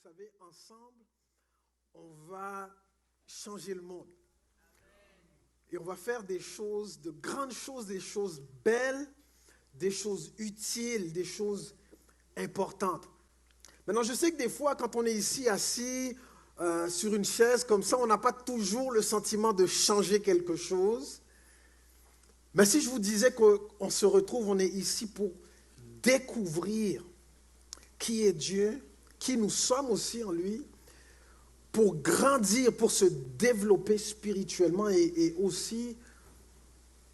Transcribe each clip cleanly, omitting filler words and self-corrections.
savez, ensemble, on va changer le monde. Et on va faire des choses, de grandes choses, des choses belles, des choses utiles, des choses importantes. Maintenant, je sais que des fois, quand on est ici assis sur une chaise comme ça, on n'a pas toujours le sentiment de changer quelque chose. Mais si je vous disais qu'on se retrouve, on est ici pour découvrir qui est Dieu, qui nous sommes aussi en lui, pour grandir, pour se développer spirituellement et aussi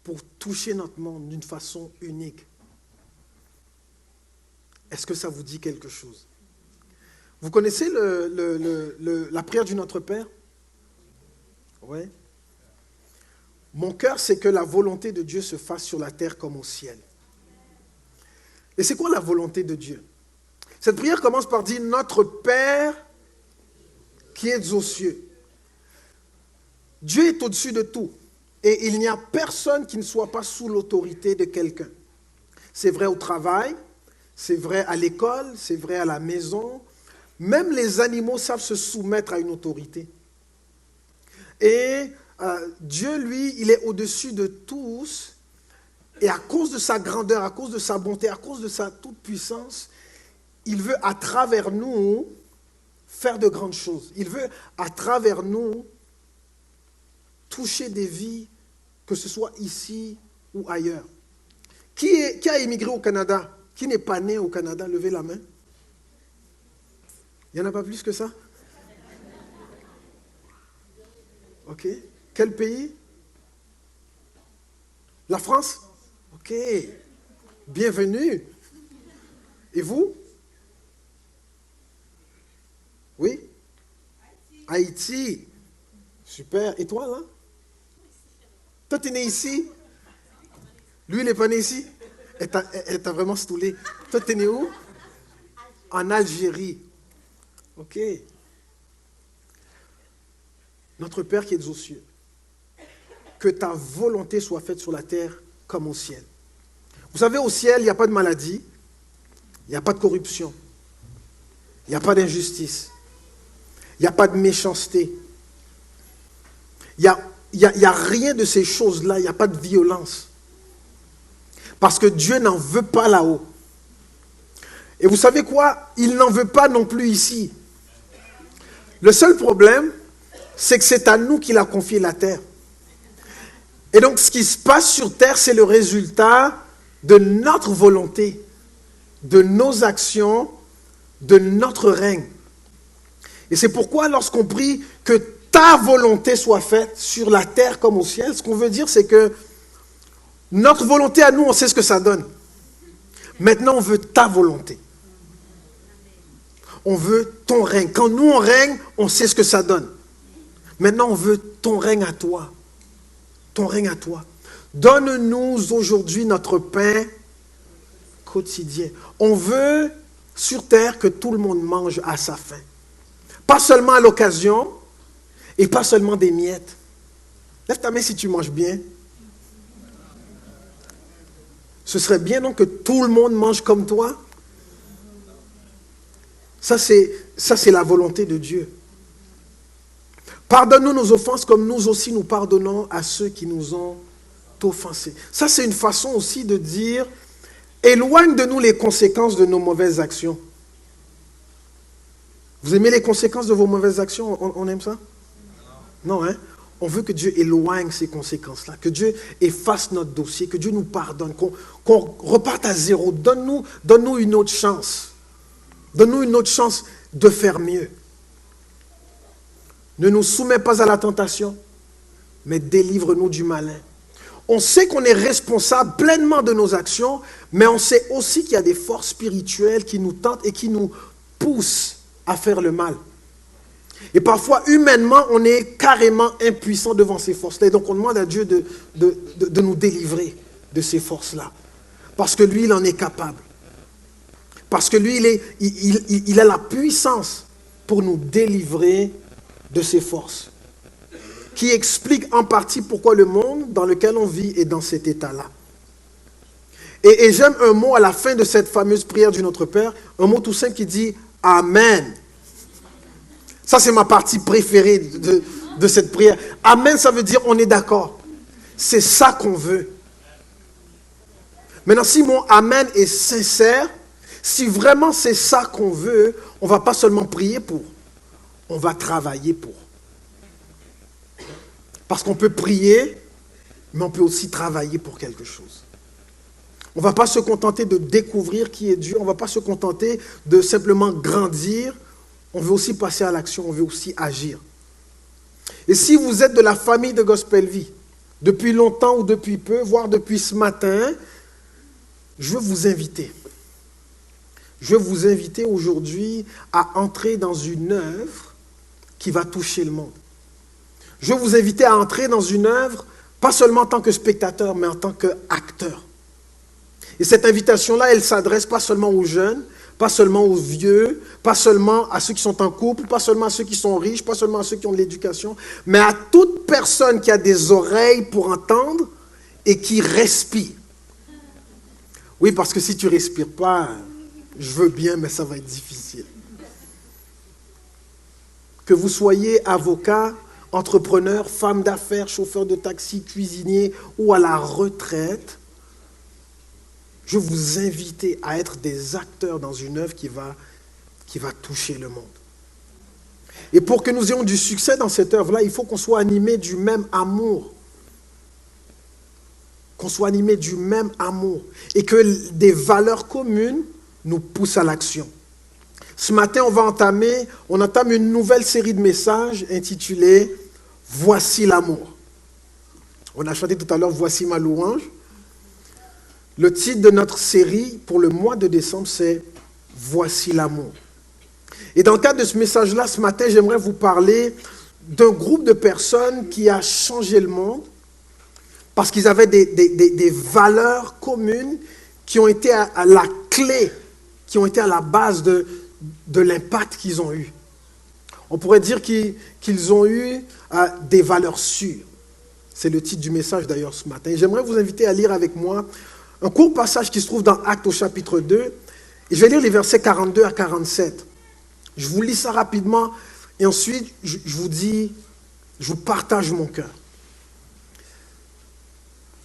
pour toucher notre monde d'une façon unique. Est-ce que ça vous dit quelque chose? Vous connaissez la prière du Notre Père? Oui. Mon cœur, c'est que la volonté de Dieu se fasse sur la terre comme au ciel. Et c'est quoi la volonté de Dieu? Cette prière commence par dire « Notre Père qui est aux cieux ». Dieu est au-dessus de tout. Et il n'y a personne qui ne soit pas sous l'autorité de quelqu'un. C'est vrai au travail, c'est vrai à l'école, c'est vrai à la maison. Même les animaux savent se soumettre à une autorité. Et Dieu, lui, il est au-dessus de tous. Et à cause de sa grandeur, à cause de sa bonté, à cause de sa toute-puissance, il veut à travers nous faire de grandes choses. Il veut à travers nous toucher des vies, que ce soit ici ou ailleurs. Qui a émigré au Canada? Qui n'est pas né au Canada? Levez la main. Il n'y en a pas plus que ça? Ok. Quel pays? La France? Ok. Bienvenue. Et vous? Oui? Haïti. Super. Et toi, là? Toi, tu es né ici? Lui, il n'est pas né ici? Elle t'a vraiment stoulé. Toi, tu es né où? En Algérie. Ok. Notre Père qui es aux cieux, que ta volonté soit faite sur la terre comme au ciel. Vous savez, au ciel, il n'y a pas de maladie, il n'y a pas de corruption, il n'y a pas d'injustice, il n'y a pas de méchanceté, il n'y a rien de ces choses-là, il n'y a pas de violence. Parce que Dieu n'en veut pas là-haut. Et vous savez quoi? Il n'en veut pas non plus ici. Le seul problème, c'est que c'est à nous qu'il a confié la terre. Et donc, ce qui se passe sur terre, c'est le résultat de notre volonté, de nos actions, de notre règne. Et c'est pourquoi, lorsqu'on prie que ta volonté soit faite sur la terre comme au ciel, ce qu'on veut dire, c'est que notre volonté à nous, on sait ce que ça donne. Maintenant, on veut ta volonté. On veut ton règne. Quand nous, on règne, on sait ce que ça donne. Maintenant, on veut ton règne à toi. Ton règne à toi. Donne-nous aujourd'hui notre pain quotidien. On veut sur terre que tout le monde mange à sa faim. Pas seulement à l'occasion et pas seulement des miettes. Lève ta main si tu manges bien. Ce serait bien donc que tout le monde mange comme toi. Ça, c'est la volonté de Dieu. Pardonne-nous nos offenses comme nous aussi nous pardonnons à ceux qui nous ont offensés. Ça, c'est une façon aussi de dire, éloigne de nous les conséquences de nos mauvaises actions. Vous aimez les conséquences de vos mauvaises actions? On aime ça? Non, hein? On veut que Dieu éloigne ces conséquences-là, que Dieu efface notre dossier, que Dieu nous pardonne, qu'on reparte à zéro. Donne-nous une autre chance. Donne-nous une autre chance de faire mieux. Ne nous soumets pas à la tentation, mais délivre-nous du malin. On sait qu'on est responsable pleinement de nos actions, mais on sait aussi qu'il y a des forces spirituelles qui nous tentent et qui nous poussent à faire le mal. Et parfois, humainement, on est carrément impuissant devant ces forces-là. Et donc, on demande à Dieu de nous délivrer de ces forces-là. Parce que lui, il en est capable. Parce que lui, il a la puissance pour nous délivrer de ces forces. Qui explique en partie pourquoi le monde dans lequel on vit est dans cet état-là. Et j'aime un mot à la fin de cette fameuse prière du Notre Père, un mot tout simple qui dit « Amen ». Ça, c'est ma partie préférée de cette prière. Amen, ça veut dire on est d'accord. C'est ça qu'on veut. Maintenant, si mon Amen est sincère, si vraiment c'est ça qu'on veut, on ne va pas seulement prier pour, on va travailler pour. Parce qu'on peut prier, mais on peut aussi travailler pour quelque chose. On ne va pas se contenter de découvrir qui est Dieu, on ne va pas se contenter de simplement grandir, on veut aussi passer à l'action, on veut aussi agir. Et si vous êtes de la famille de Gospel Vie, depuis longtemps ou depuis peu, voire depuis ce matin, je veux vous inviter. Je veux vous inviter aujourd'hui à entrer dans une œuvre qui va toucher le monde. Je veux vous inviter à entrer dans une œuvre, pas seulement en tant que spectateur, mais en tant qu'acteur. Et cette invitation-là, elle s'adresse pas seulement aux jeunes, pas seulement aux vieux, pas seulement à ceux qui sont en couple, pas seulement à ceux qui sont riches, pas seulement à ceux qui ont de l'éducation, mais à toute personne qui a des oreilles pour entendre et qui respire. Oui, parce que si tu ne respires pas, je veux bien, mais ça va être difficile. Que vous soyez avocat, entrepreneur, femme d'affaires, chauffeur de taxi, cuisinier ou à la retraite, je veux vous inviter à être des acteurs dans une œuvre qui va toucher le monde. Et pour que nous ayons du succès dans cette œuvre-là, il faut qu'on soit animé du même amour. Qu'on soit animé du même amour. Et que des valeurs communes nous poussent à l'action. Ce matin, on entame une nouvelle série de messages intitulée « Voici l'amour ». On a chanté tout à l'heure « Voici ma louange ». Le titre de notre série pour le mois de décembre, c'est « Voici l'amour ». Et dans le cadre de ce message-là, ce matin, j'aimerais vous parler d'un groupe de personnes qui a changé le monde parce qu'ils avaient des valeurs communes qui ont été à la clé, qui ont été à la base de l'impact qu'ils ont eu. On pourrait dire qu'ils ont eu des valeurs sûres. C'est le titre du message d'ailleurs ce matin. Et j'aimerais vous inviter à lire avec moi un court passage qui se trouve dans Actes au chapitre 2. Et je vais lire les versets 42 à 47. Je vous lis ça rapidement et ensuite je vous partage mon cœur.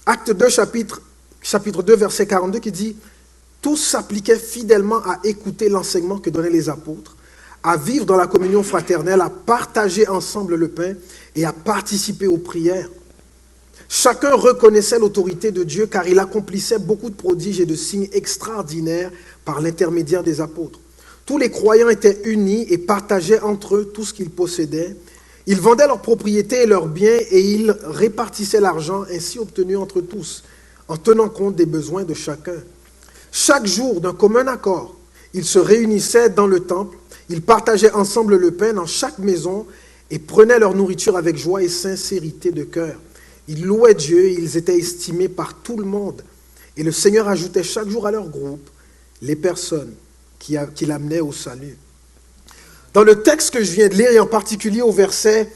Acte 2, chapitre 2, verset 42 qui dit « Tous s'appliquaient fidèlement à écouter l'enseignement que donnaient les apôtres, à vivre dans la communion fraternelle, à partager ensemble le pain et à participer aux prières. Chacun reconnaissait l'autorité de Dieu car il accomplissait beaucoup de prodiges et de signes extraordinaires par l'intermédiaire des apôtres. Tous les croyants étaient unis et partageaient entre eux tout ce qu'ils possédaient. Ils vendaient leurs propriétés et leurs biens et ils répartissaient l'argent ainsi obtenu entre tous, en tenant compte des besoins de chacun. Chaque jour, d'un commun accord, ils se réunissaient dans le temple, ils partageaient ensemble le pain dans chaque maison et prenaient leur nourriture avec joie et sincérité de cœur. Ils louaient Dieu et ils étaient estimés par tout le monde. Et le Seigneur ajoutait chaque jour à leur groupe les personnes qui l'amenaient au salut. Dans le texte que je viens de lire, et en particulier au verset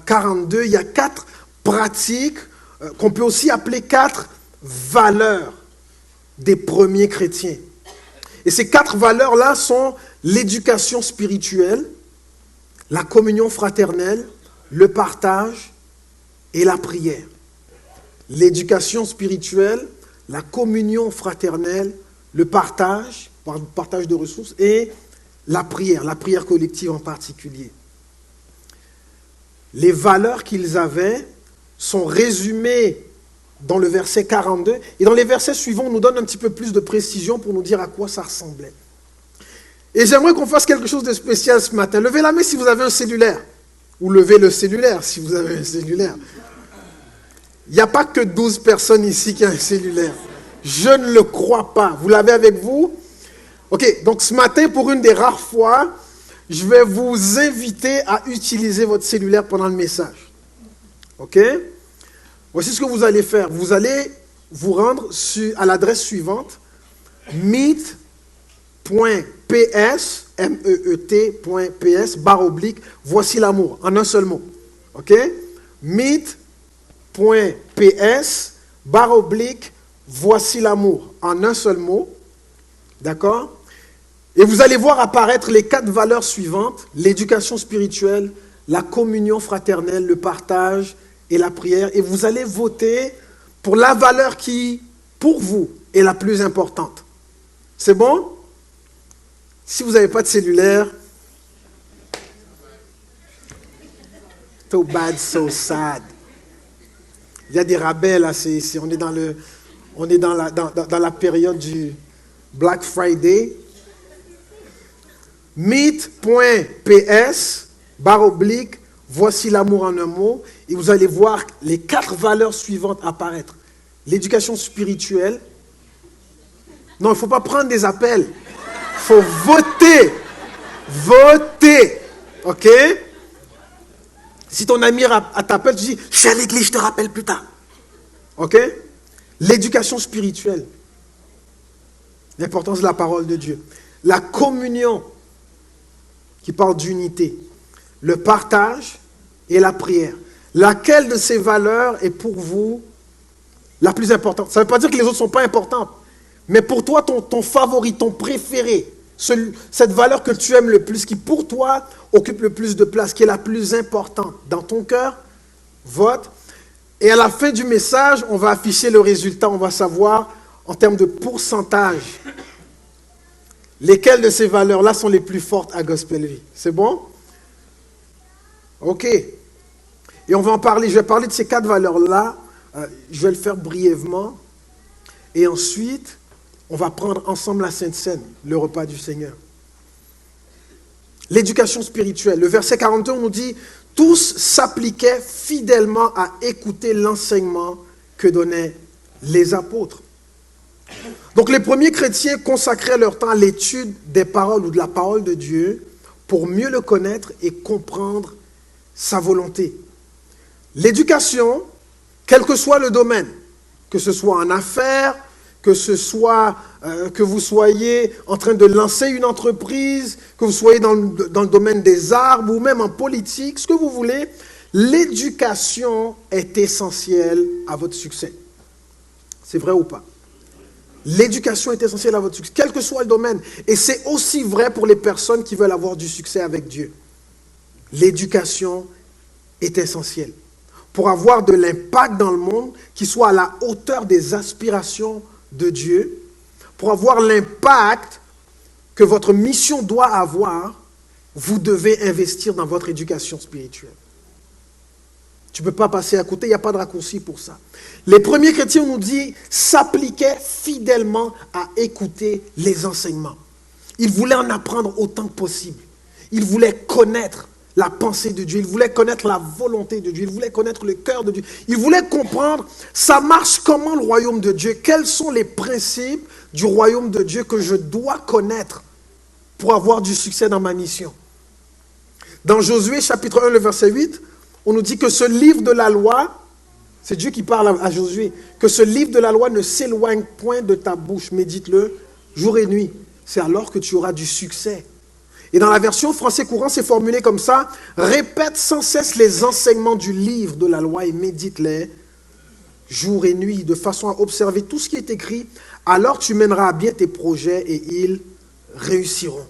42, il y a 4 pratiques qu'on peut aussi appeler 4 valeurs des premiers chrétiens. Et ces 4 valeurs-là sont l'éducation spirituelle, la communion fraternelle, le partage et la prière. L'éducation spirituelle, la communion fraternelle, le partage de ressources et la prière collective en particulier. Les valeurs qu'ils avaient sont résumées dans le verset 42 et dans les versets suivants, on nous donne un petit peu plus de précision pour nous dire à quoi ça ressemblait. Et j'aimerais qu'on fasse quelque chose de spécial ce matin. Levez la main si vous avez un cellulaire. Ou levez le cellulaire si vous avez un cellulaire. Il n'y a pas que 12 personnes ici qui ont un cellulaire. Je ne le crois pas. Vous l'avez avec vous? Ok, donc ce matin, pour une des rares fois, je vais vous inviter à utiliser votre cellulaire pendant le message. Ok? Voici ce que vous allez faire. Vous allez vous rendre à l'adresse suivante, meet.ps, meet.ps, /, voici l'amour, en un seul mot. Ok? meet.ps, /, voici l'amour, en un seul mot. D'accord? Et vous allez voir apparaître les 4 valeurs suivantes: l'éducation spirituelle, la communion fraternelle, le partage et la prière. Et vous allez voter pour la valeur qui, pour vous, est la plus importante. C'est bon? Si vous n'avez pas de cellulaire, so bad, so sad. Il y a des rabais là, on est dans la période du Black Friday. Meet.ps, voici l'amour en un mot, et vous allez voir les 4 valeurs suivantes apparaître. L'éducation spirituelle. Non, il ne faut pas prendre des appels. Il faut voter. Voter. OK? Si ton ami t'appelle, tu dis, je suis à l'église, je te rappelle plus tard. OK? L'éducation spirituelle. L'importance de la parole de Dieu. La communion, qui parle d'unité. Le partage et la prière. Laquelle de ces valeurs est pour vous la plus importante? Ça ne veut pas dire que les autres ne sont pas importantes. Mais pour toi, ton favori, ton préféré, cette valeur que tu aimes le plus, qui pour toi occupe le plus de place, qui est la plus importante dans ton cœur, vote. Et à la fin du message, on va afficher le résultat. On va savoir en termes de pourcentage lesquelles de ces valeurs-là sont les plus fortes à Gospel Vie. C'est bon? OK. Et on va en parler. Je vais parler de ces 4 valeurs-là. Je vais le faire brièvement. Et ensuite, on va prendre ensemble la Sainte Seine, le repas du Seigneur. L'éducation spirituelle. Le verset 42, on nous dit « Tous s'appliquaient fidèlement à écouter l'enseignement que donnaient les apôtres. » Donc les premiers chrétiens consacraient leur temps à l'étude des paroles ou de la parole de Dieu pour mieux le connaître et comprendre sa volonté. L'éducation, quel que soit le domaine, que ce soit en affaires, que ce soit que vous soyez en train de lancer une entreprise, que vous soyez dans le domaine des arts ou même en politique, ce que vous voulez, l'éducation est essentielle à votre succès. C'est vrai ou pas? L'éducation est essentielle à votre succès, quel que soit le domaine. Et c'est aussi vrai pour les personnes qui veulent avoir du succès avec Dieu. L'éducation est essentielle pour avoir de l'impact dans le monde qui soit à la hauteur des aspirations de Dieu, pour avoir l'impact que votre mission doit avoir, vous devez investir dans votre éducation spirituelle. Tu ne peux pas passer à côté, il n'y a pas de raccourci pour ça. Les premiers chrétiens, on nous dit, s'appliquaient fidèlement à écouter les enseignements. Ils voulaient en apprendre autant que possible. Ils voulaient connaître la pensée de Dieu, ils voulaient connaître la volonté de Dieu, ils voulaient connaître le cœur de Dieu. Ils voulaient comprendre, ça marche comment le royaume de Dieu, quels sont les principes du royaume de Dieu que je dois connaître pour avoir du succès dans ma mission. Dans Josué chapitre 1, le verset 8, on nous dit que ce livre de la loi, c'est Dieu qui parle à Josué, que ce livre de la loi ne s'éloigne point de ta bouche, médite-le jour et nuit. C'est alors que tu auras du succès. Et dans la version français courant, c'est formulé comme ça, répète sans cesse les enseignements du livre de la loi et médite-les jour et nuit, de façon à observer tout ce qui est écrit, alors tu mèneras à bien tes projets et ils réussiront.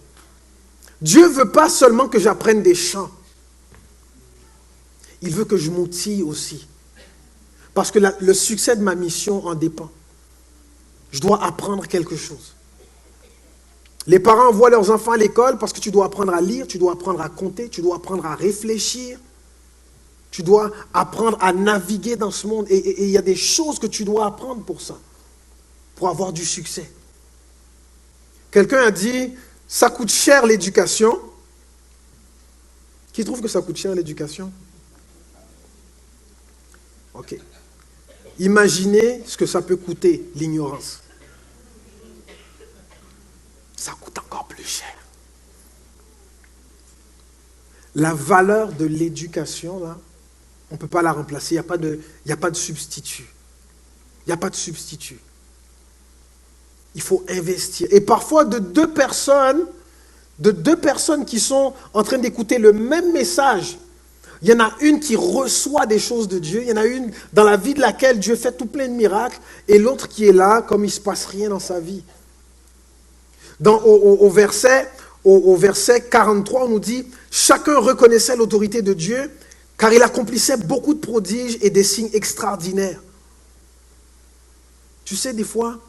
Dieu ne veut pas seulement que j'apprenne des chants. Il veut que je m'outille aussi. Parce que le succès de ma mission en dépend. Je dois apprendre quelque chose. Les parents envoient leurs enfants à l'école parce que tu dois apprendre à lire, tu dois apprendre à compter, tu dois apprendre à réfléchir. Tu dois apprendre à naviguer dans ce monde. Et il y a des choses que tu dois apprendre pour ça. Pour avoir du succès. Quelqu'un a dit, ça coûte cher l'éducation. Qui trouve que ça coûte cher l'éducation? Ok. Imaginez ce que ça peut coûter, l'ignorance. Ça coûte encore plus cher. La valeur de l'éducation, là, on ne peut pas la remplacer. Il n'y a pas de substitut. Il n'y a pas de substitut. Il faut investir. Et parfois, de deux personnes qui sont en train d'écouter le même message, il y en a une qui reçoit des choses de Dieu, il y en a une dans la vie de laquelle Dieu fait tout plein de miracles, et l'autre qui est là comme il ne se passe rien dans sa vie. Au verset 43, on nous dit « Chacun reconnaissait l'autorité de Dieu, car il accomplissait beaucoup de prodiges et des signes extraordinaires. » Tu sais, des fois,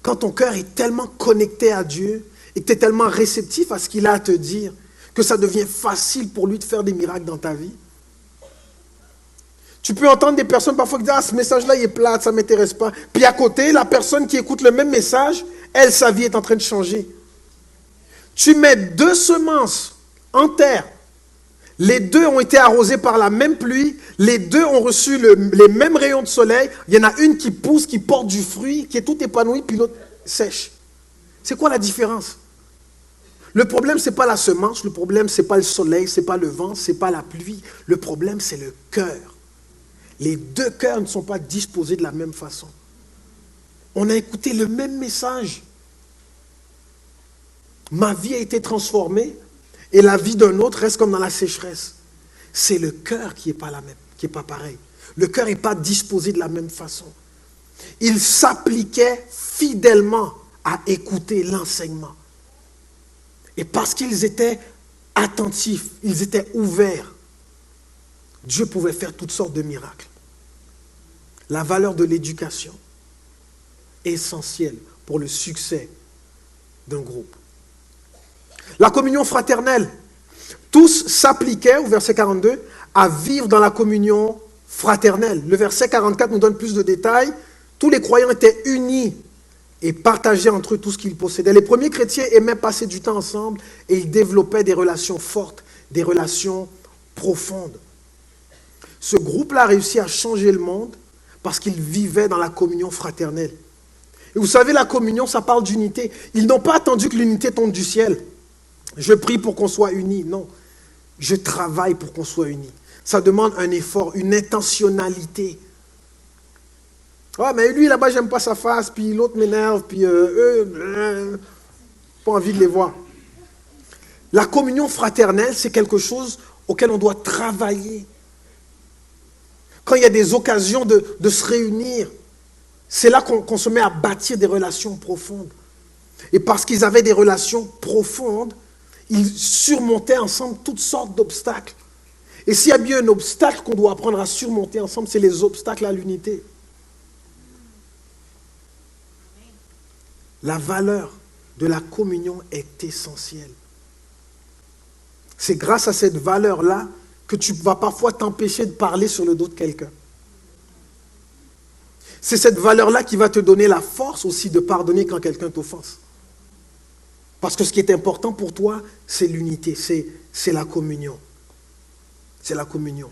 quand ton cœur est tellement connecté à Dieu et que tu es tellement réceptif à ce qu'il a à te dire, que ça devient facile pour lui de faire des miracles dans ta vie. Tu peux entendre des personnes parfois qui disent « Ah, ce message-là, il est plate, ça ne m'intéresse pas. » Puis à côté, la personne qui écoute le même message, elle, sa vie est en train de changer. Tu mets 2 semences en terre. Les 2 ont été arrosés par la même pluie. Les 2 ont reçu les mêmes rayons de soleil. Il y en a une qui pousse, qui porte du fruit, qui est tout épanouie, puis l'autre sèche. C'est quoi la différence? Le problème, ce n'est pas la semence. Le problème, ce n'est pas le soleil, ce n'est pas le vent, ce n'est pas la pluie. Le problème, c'est le cœur. Les 2 cœurs ne sont pas disposés de la même façon. On a écouté le même message. Ma vie a été transformée et la vie d'un autre reste comme dans la sécheresse. C'est le cœur qui n'est pas la même, qui n'est pas pareil. Le cœur n'est pas disposé de la même façon. Il s'appliquait fidèlement à écouter l'enseignement. Et parce qu'ils étaient attentifs, ils étaient ouverts, Dieu pouvait faire toutes sortes de miracles. La valeur de l'éducation est essentielle pour le succès d'un groupe. La communion fraternelle. Tous s'appliquaient, au verset 42, à vivre dans la communion fraternelle. Le verset 44 nous donne plus de détails. Tous les croyants étaient unis et partageaient entre eux tout ce qu'ils possédaient. Les premiers chrétiens aimaient passer du temps ensemble et ils développaient des relations fortes, des relations profondes. Ce groupe-là a réussi à changer le monde parce qu'ils vivaient dans la communion fraternelle. Et vous savez, la communion, ça parle d'unité. Ils n'ont pas attendu que l'unité tombe du ciel. Je prie pour qu'on soit unis. Non, je travaille pour qu'on soit unis. Ça demande un effort, une intentionnalité. Ah, mais lui, là-bas, j'aime pas sa face, puis l'autre m'énerve, puis pas envie de les voir. La communion fraternelle, c'est quelque chose auquel on doit travailler. Quand il y a des occasions de se réunir, c'est là qu'on se met à bâtir des relations profondes. Et parce qu'ils avaient des relations profondes, ils surmontaient ensemble toutes sortes d'obstacles. Et s'il y a bien un obstacle qu'on doit apprendre à surmonter ensemble, c'est les obstacles à l'unité. La valeur de la communion est essentielle. C'est grâce à cette valeur-là que tu vas parfois t'empêcher de parler sur le dos de quelqu'un. C'est cette valeur-là qui va te donner la force aussi de pardonner quand quelqu'un t'offense. Parce que ce qui est important pour toi, c'est l'unité, c'est la communion. C'est la communion.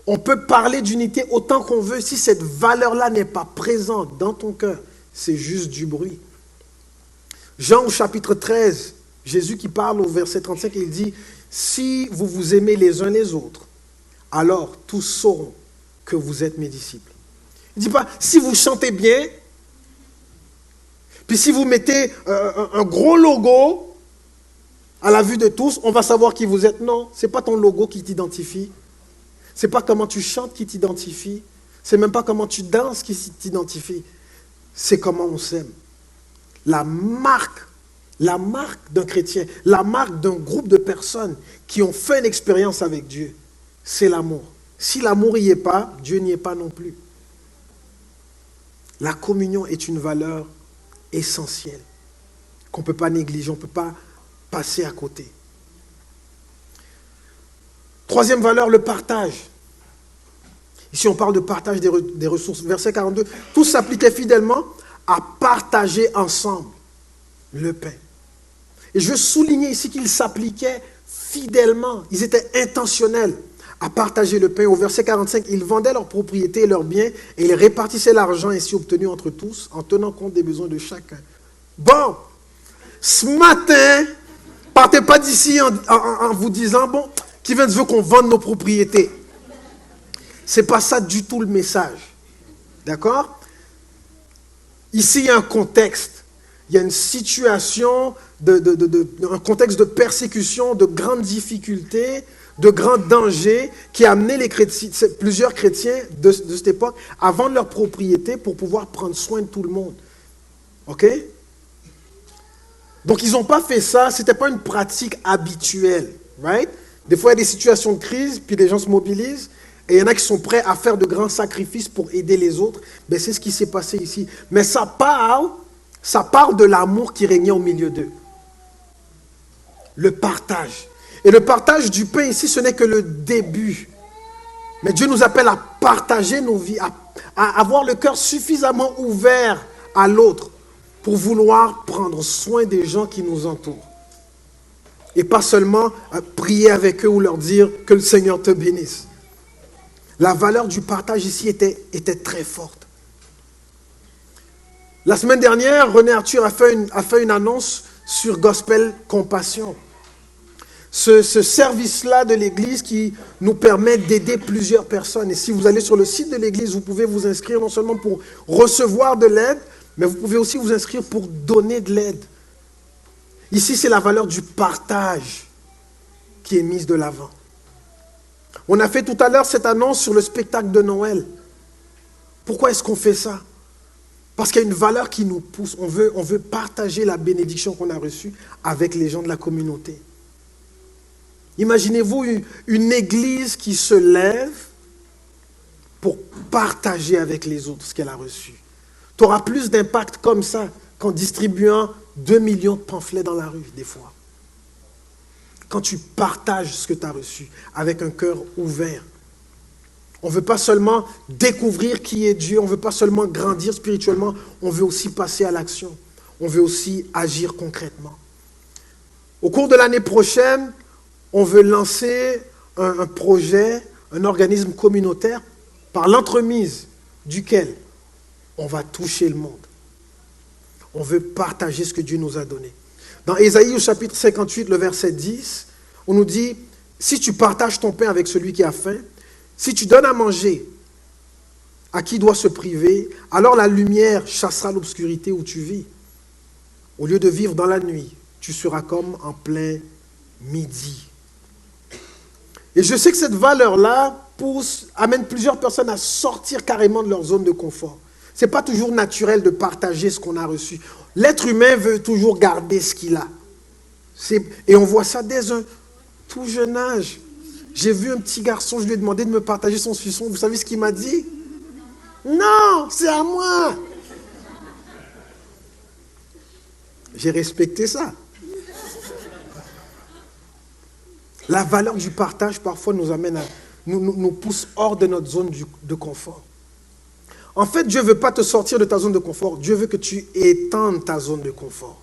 On peut parler d'unité autant qu'on veut, si cette valeur-là n'est pas présente dans ton cœur, c'est juste du bruit. Jean au chapitre 13, Jésus qui parle au verset 35, il dit « Si vous vous aimez les uns les autres, alors tous sauront que vous êtes mes disciples. » Il ne dit pas « Si vous chantez bien, puis si vous mettez un gros logo à la vue de tous, on va savoir qui vous êtes. » Non, ce n'est pas ton logo qui t'identifie. Ce n'est pas comment tu chantes qui t'identifie. Ce n'est même pas comment tu danses qui t'identifie. C'est comment on s'aime. La marque d'un chrétien, la marque d'un groupe de personnes qui ont fait une expérience avec Dieu, c'est l'amour. Si l'amour n'y est pas, Dieu n'y est pas non plus. La communion est une valeur essentielle qu'on ne peut pas négliger, on ne peut pas passer à côté. Troisième valeur, le partage. Ici, on parle de partage des ressources. Verset 42, tous s'appliquaient fidèlement à partager ensemble le pain. Et je veux souligner ici qu'ils s'appliquaient fidèlement. Ils étaient intentionnels à partager le pain. Au verset 45, ils vendaient leurs propriétés et leurs biens et ils répartissaient l'argent ainsi obtenu entre tous en tenant compte des besoins de chacun. Bon, ce matin, partez pas d'ici en vous disant, bon, qui veut qu'on vende nos propriétés. Ce n'est pas ça du tout le message. D'accord? Ici, il y a un contexte. Il y a une situation, un contexte de persécution, de grandes difficultés, de grands dangers qui a amené plusieurs chrétiens de cette époque à vendre leurs propriétés pour pouvoir prendre soin de tout le monde. OK? Donc, ils n'ont pas fait ça, ce n'était pas une pratique habituelle. Right? Des fois, il y a des situations de crise, puis les gens se mobilisent, et il y en a qui sont prêts à faire de grands sacrifices pour aider les autres. Ben, c'est ce qui s'est passé ici. Mais ça parle de l'amour qui régnait au milieu d'eux. Le partage. Et le partage du pain ici, ce n'est que le début. Mais Dieu nous appelle à partager nos vies, à avoir le cœur suffisamment ouvert à l'autre pour vouloir prendre soin des gens qui nous entourent. Et pas seulement prier avec eux ou leur dire que le Seigneur te bénisse. La valeur du partage ici était très forte. La semaine dernière, René Arthur a fait une annonce sur Gospel Compassion. Ce service-là de l'Église qui nous permet d'aider plusieurs personnes. Et si vous allez sur le site de l'Église, vous pouvez vous inscrire non seulement pour recevoir de l'aide, mais vous pouvez aussi vous inscrire pour donner de l'aide. Ici, c'est la valeur du partage qui est mise de l'avant. On a fait tout à l'heure cette annonce sur le spectacle de Noël. Pourquoi est-ce qu'on fait ça? Parce qu'il y a une valeur qui nous pousse. On veut partager la bénédiction qu'on a reçue avec les gens de la communauté. Imaginez-vous une église qui se lève pour partager avec les autres ce qu'elle a reçu. Tu auras plus d'impact comme ça qu'en distribuant 2 millions de pamphlets dans la rue, des fois. Quand tu partages ce que tu as reçu avec un cœur ouvert. On ne veut pas seulement découvrir qui est Dieu, on ne veut pas seulement grandir spirituellement, on veut aussi passer à l'action. On veut aussi agir concrètement. Au cours de l'année prochaine, on veut lancer un projet, un organisme communautaire par l'entremise duquel on va toucher le monde. On veut partager ce que Dieu nous a donné. Dans Ésaïe au chapitre 58, le verset 10, on nous dit, si tu partages ton pain avec celui qui a faim, si tu donnes à manger à qui doit se priver, alors la lumière chassera l'obscurité où tu vis. Au lieu de vivre dans la nuit, tu seras comme en plein midi. Et je sais que cette valeur-là amène plusieurs personnes à sortir carrément de leur zone de confort. Ce n'est pas toujours naturel de partager ce qu'on a reçu. L'être humain veut toujours garder ce qu'il a. Et on voit ça dès un tout jeune âge. J'ai vu un petit garçon, je lui ai demandé de me partager son suçon. Vous savez ce qu'il m'a dit? Non, c'est à moi. J'ai respecté ça. La valeur du partage, parfois, nous amène nous pousse hors de notre zone de confort. En fait, Dieu ne veut pas te sortir de ta zone de confort. Dieu veut que tu étendes ta zone de confort.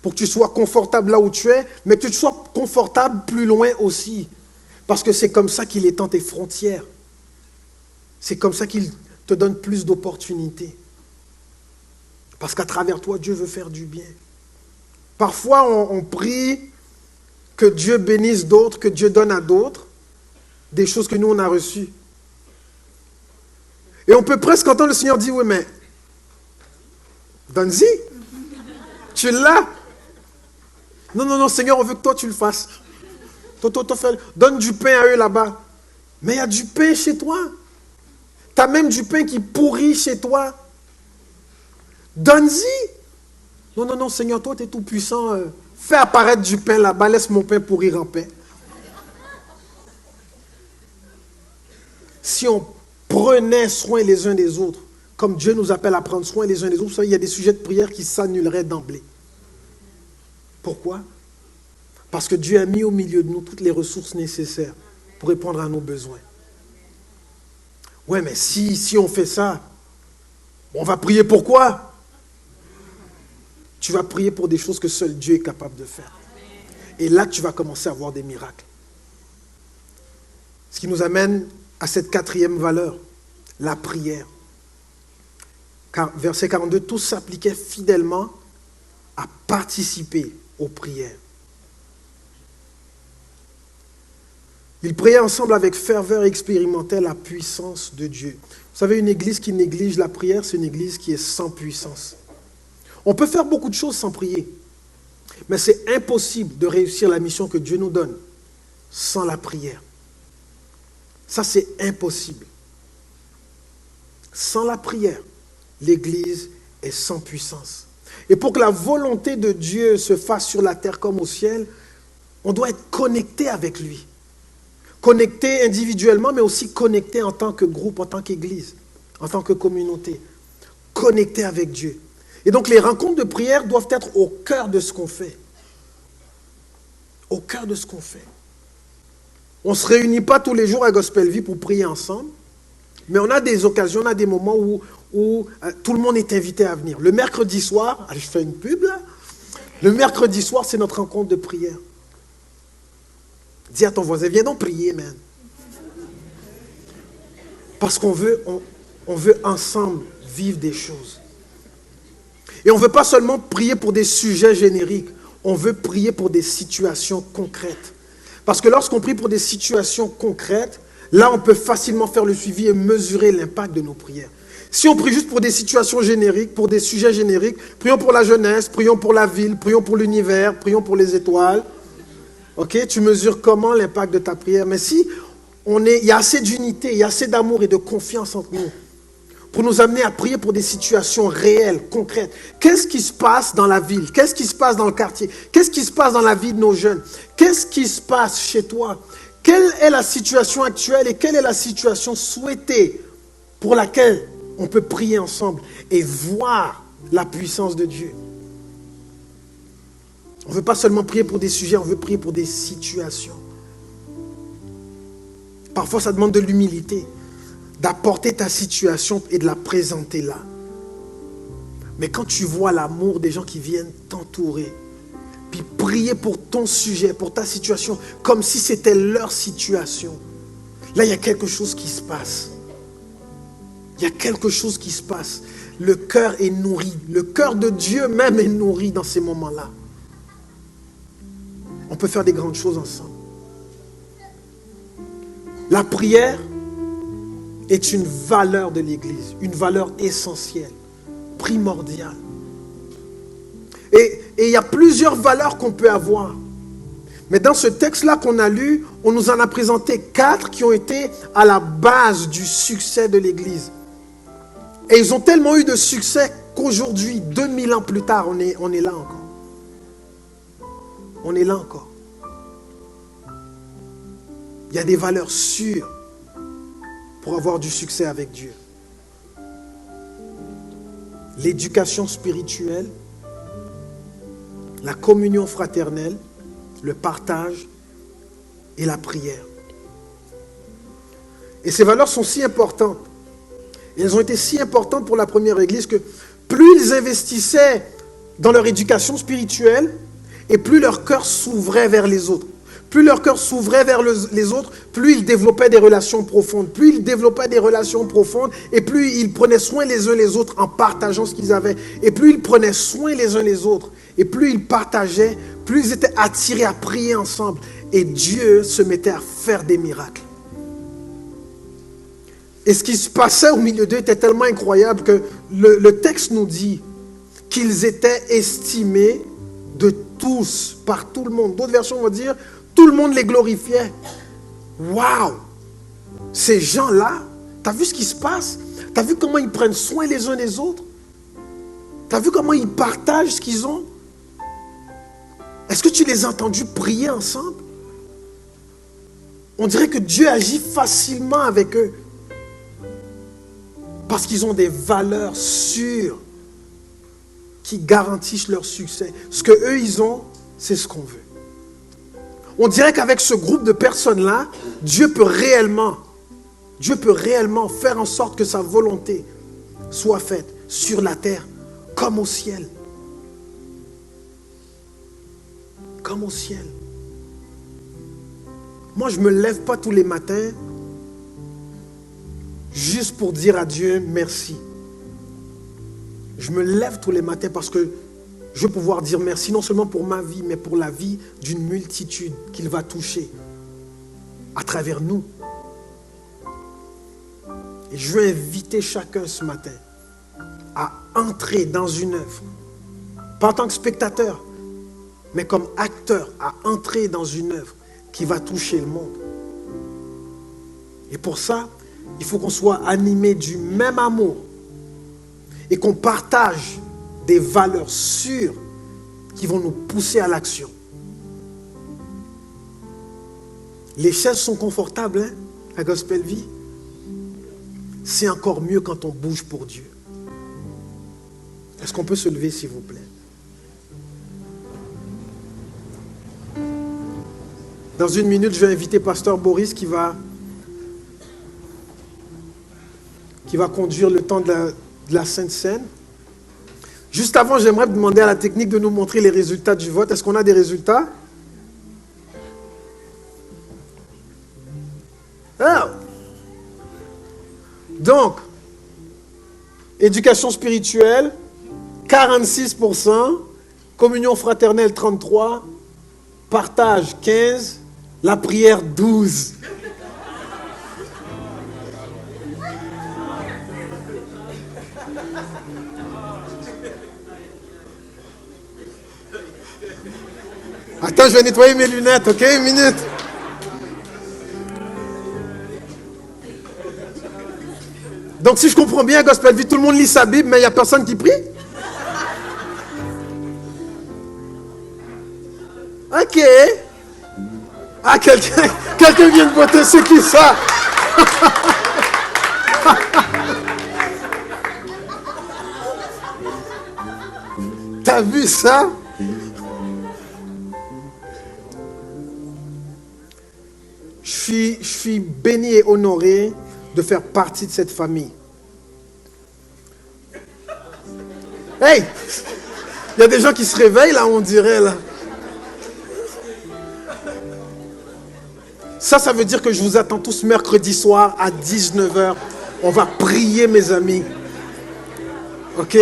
Pour que tu sois confortable là où tu es, mais que tu sois confortable plus loin aussi. Parce que c'est comme ça qu'il étend tes frontières. C'est comme ça qu'il te donne plus d'opportunités. Parce qu'à travers toi, Dieu veut faire du bien. Parfois, on prie que Dieu bénisse d'autres, que Dieu donne à d'autres des choses que nous, on a reçues. Et on peut presque entendre le Seigneur dire, oui, mais donne-y. Tu l'as. Non, Seigneur, on veut que toi, tu le fasses. Donne du pain à eux là-bas. Mais il y a du pain chez toi. Tu as même du pain qui pourrit chez toi. Donne-y. Non, Seigneur, toi, tu es tout puissant. Fais apparaître du pain là-bas. Laisse mon pain pourrir en paix. Si on prenait soin les uns des autres, comme Dieu nous appelle à prendre soin les uns des autres, vous savez, il y a des sujets de prière qui s'annuleraient d'emblée. Pourquoi? Parce que Dieu a mis au milieu de nous toutes les ressources nécessaires pour répondre à nos besoins. Ouais, mais si on fait ça, on va prier pour quoi? Tu vas prier pour des choses que seul Dieu est capable de faire. Et là, tu vas commencer à voir des miracles. Ce qui nous amène à cette quatrième valeur, la prière. Car, verset 42, tous s'appliquaient fidèlement à participer aux prières. Ils priaient ensemble avec ferveur et expérimentaient la puissance de Dieu. Vous savez, une église qui néglige la prière, c'est une église qui est sans puissance. On peut faire beaucoup de choses sans prier, mais c'est impossible de réussir la mission que Dieu nous donne sans la prière. Ça, c'est impossible. Sans la prière, l'église est sans puissance. Et pour que la volonté de Dieu se fasse sur la terre comme au ciel, on doit être connecté avec lui. Connecté individuellement, mais aussi connecté en tant que groupe, en tant qu'église, en tant que communauté. Connecté avec Dieu. Et donc les rencontres de prière doivent être au cœur de ce qu'on fait. Au cœur de ce qu'on fait. On ne se réunit pas tous les jours à Gospel Vie pour prier ensemble, mais on a des occasions, on a des moments où tout le monde est invité à venir. Le mercredi soir, je fais une pub là, le mercredi soir, c'est notre rencontre de prière. Dis à ton voisin, viens donc prier, man. Parce qu'on veut, on veut ensemble vivre des choses. Et on ne veut pas seulement prier pour des sujets génériques, on veut prier pour des situations concrètes. Parce que lorsqu'on prie pour des situations concrètes, là on peut facilement faire le suivi et mesurer l'impact de nos prières. Si on prie juste pour des situations génériques, pour des sujets génériques, prions pour la jeunesse, prions pour la ville, prions pour l'univers, prions pour les étoiles. Ok, tu mesures comment l'impact de ta prière. Mais si il y a assez d'unité, il y a assez d'amour et de confiance entre nous pour nous amener à prier pour des situations réelles, concrètes. Qu'est-ce qui se passe dans la ville? Qu'est-ce qui se passe dans le quartier? Qu'est-ce qui se passe dans la vie de nos jeunes? Qu'est-ce qui se passe chez toi? Quelle est la situation actuelle et quelle est la situation souhaitée pour laquelle on peut prier ensemble et voir la puissance de Dieu? On ne veut pas seulement prier pour des sujets, on veut prier pour des situations. Parfois, ça demande de l'humilité, d'apporter ta situation et de la présenter là. Mais quand tu vois l'amour des gens qui viennent t'entourer, puis prier pour ton sujet, pour ta situation, comme si c'était leur situation, là, il y a quelque chose qui se passe. Il y a quelque chose qui se passe. Le cœur est nourri. Le cœur de Dieu même est nourri dans ces moments-là. On peut faire des grandes choses ensemble. La prière est une valeur de l'Église, une valeur essentielle, primordiale. Et il y a plusieurs valeurs qu'on peut avoir. Mais dans ce texte-là qu'on a lu, on nous en a présenté 4 qui ont été à la base du succès de l'Église. Et ils ont tellement eu de succès qu'aujourd'hui, 2000 ans plus tard, on est là encore. On est là encore. Il y a des valeurs sûres pour avoir du succès avec Dieu. L'éducation spirituelle, la communion fraternelle, le partage et la prière. Et ces valeurs sont si importantes. Et elles ont été si importantes pour la première Église que plus ils investissaient dans leur éducation spirituelle et plus leur cœur s'ouvrait vers les autres. Plus leur cœur s'ouvrait vers les autres, plus ils développaient des relations profondes. Plus ils développaient des relations profondes et plus ils prenaient soin les uns les autres en partageant ce qu'ils avaient. Et plus ils prenaient soin les uns les autres et plus ils partageaient, plus ils étaient attirés à prier ensemble. Et Dieu se mettait à faire des miracles. Et ce qui se passait au milieu d'eux était tellement incroyable que le texte nous dit qu'ils étaient estimés de tous, par tout le monde. D'autres versions vont dire, tout le monde les glorifiait. Waouh! Ces gens-là, tu as vu ce qui se passe? Tu as vu comment ils prennent soin les uns des autres? Tu as vu comment ils partagent ce qu'ils ont? Est-ce que tu les as entendus prier ensemble? On dirait que Dieu agit facilement avec eux. Parce qu'ils ont des valeurs sûres qui garantissent leur succès. Ce qu'eux, ils ont, c'est ce qu'on veut. On dirait qu'avec ce groupe de personnes-là, Dieu peut réellement faire en sorte que sa volonté soit faite sur la terre comme au ciel. Comme au ciel. Moi, je ne me lève pas tous les matins juste pour dire à Dieu merci. Je me lève tous les matins parce que je veux pouvoir dire merci non seulement pour ma vie, mais pour la vie d'une multitude qu'il va toucher à travers nous. Et je veux inviter chacun ce matin à entrer dans une œuvre, pas en tant que spectateur, mais comme acteur, à entrer dans une œuvre qui va toucher le monde. Et pour ça, il faut qu'on soit animé du même amour et qu'on partage des valeurs sûres qui vont nous pousser à l'action. Les chaises sont confortables, hein, à Gospel Vie. C'est encore mieux quand on bouge pour Dieu. Est-ce qu'on peut se lever, s'il vous plaît? Dans une minute, je vais inviter Pasteur Boris qui va conduire le temps de la Sainte Seine. Juste avant, j'aimerais demander à la technique de nous montrer les résultats du vote. Est-ce qu'on a des résultats? Ah. Donc, éducation spirituelle, 46%, communion fraternelle, 33%, partage, 15%, la prière, 12%. Attends, je vais nettoyer mes lunettes, ok? Une minute. Donc, si je comprends bien, Gospel Vie, tout le monde lit sa Bible, mais il n'y a personne qui prie? Ok. Ah, quelqu'un vient de voter, c'est qui ça? T'as vu ça? Je suis béni et honoré de faire partie de cette famille. Hey! Il y a des gens qui se réveillent là, on dirait là. Ça veut dire que je vous attends tous mercredi soir à 19h. On va prier, mes amis. Ok?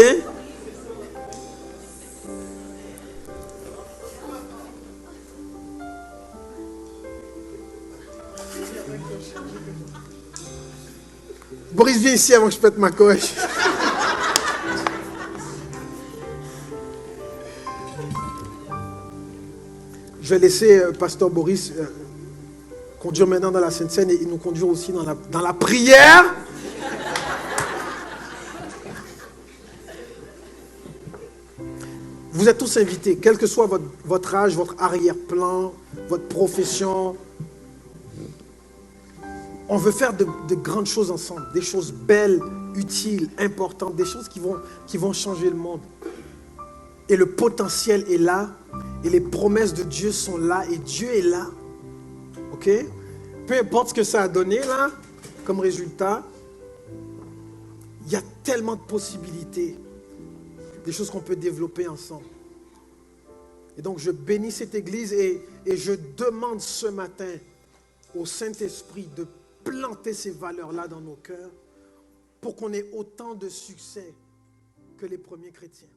Boris, viens ici avant que je pète ma coche. Je vais laisser Pasteur Boris conduire maintenant dans la Sainte Seine et nous conduire aussi dans la prière. Vous êtes tous invités, quel que soit votre âge, votre arrière-plan, votre profession. On veut faire de grandes choses ensemble, des choses belles, utiles, importantes, des choses qui vont changer le monde. Et le potentiel est là, et les promesses de Dieu sont là, et Dieu est là. Ok? Peu importe ce que ça a donné là, comme résultat, il y a tellement de possibilités, des choses qu'on peut développer ensemble. Et donc je bénis cette église et je demande ce matin au Saint-Esprit de planter ces valeurs-là dans nos cœurs pour qu'on ait autant de succès que les premiers chrétiens.